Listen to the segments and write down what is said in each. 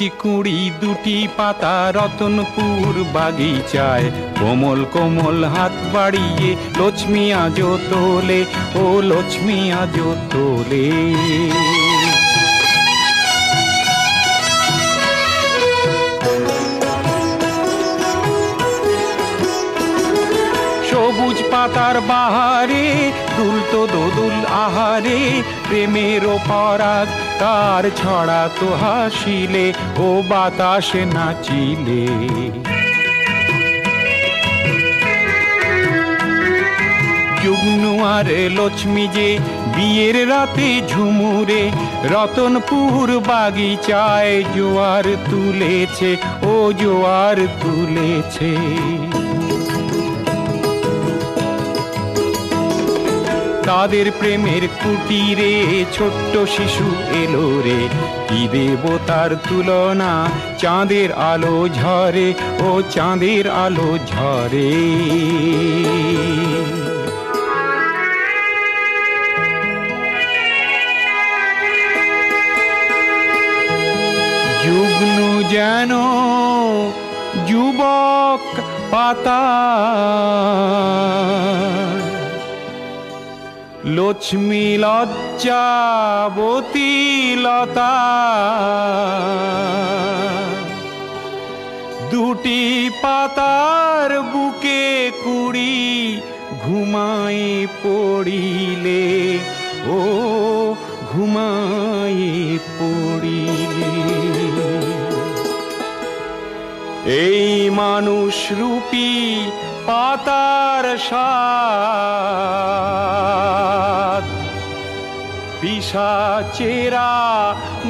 একটি কুড়ি দুটি পাতা রতনপুর বাগিচায়, কোমল কোমল হাত বাড়িয়ে লক্ষ্মী আজো তোলে, ও লক্ষ্মী আজো তোলে। সবুজ পাতার বাহারে দুলতো দোদুল আহারে, প্রেমের পরাগ তার ছড়া তো হাসিলে, ও বাতাসে নাচিলে। যুগ্নু আর লক্ষ্মী যে বিয়ের রাতে ঝুমুরে, রতনপুর বাগিচায় জোয়ার তুলেছে, ও জোয়ার তুলেছে। তাদের প্রেমের কুটিরে ছোট্ট শিশু এলো রে, কি দেবতার তুলনা, চাঁদের আলো ঝরে, ও চাঁদের আলো ঝরে। যুগ্নু যেন যুবক পাতা, লক্ষ্মী লজ্জাবতী লতা। দুটি পাতার বুকে কুড়ি ঘুমায় পড়িলে, ও ঘুমায় পড়িলে। এই মানুষ রূপী পাতার স্বাদ পিশাচেরা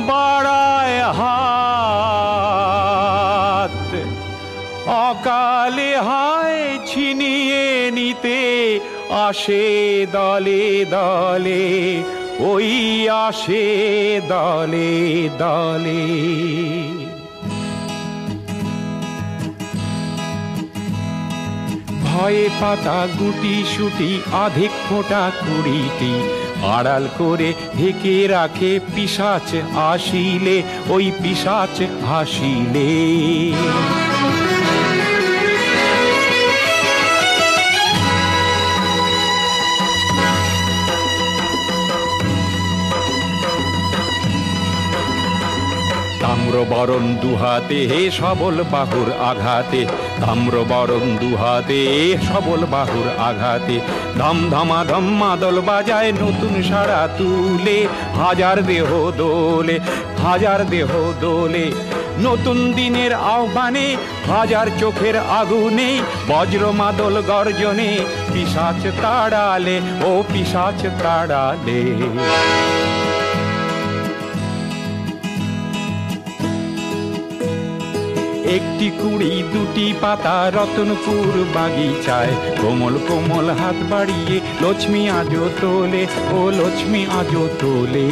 বাড়ায় হাত, অকালে হায় ছিনিয়ে নিতে আসে দলে দলে, ওই আসে দলে দলে। ভয়ে পাতা গুটি সুটি আধিক ফোঁটা কুড়িটি, আড়াল করে ঢেকে রাখে পিশাচ আসিলে, ওই পিশাচ আসিলে। তাম্রবরণ দুহাতে সবল বাহুর আঘাতে, তাম্রবরণ দুহাতে সবল বাহুর আঘাতে, ধম ধমাধম মাদল বাজায় নতুন সাড়া তুলে, হাজার দেহ দোলে, হাজার দেহ দোলে। নতুন দিনের আহ্বানে হাজার চোখের আগুনে, বজ্র মাদল গর্জনে পিশাচ তাড়ালে, ও পিশাচ তাড়ালে। একটি কুড়ি দুটি পাতা রতনপুর বাগিচায়, কোমল কোমল হাত বাড়িয়ে লক্ষ্মী আজো তোলে, ও লক্ষ্মী আজো তোলে।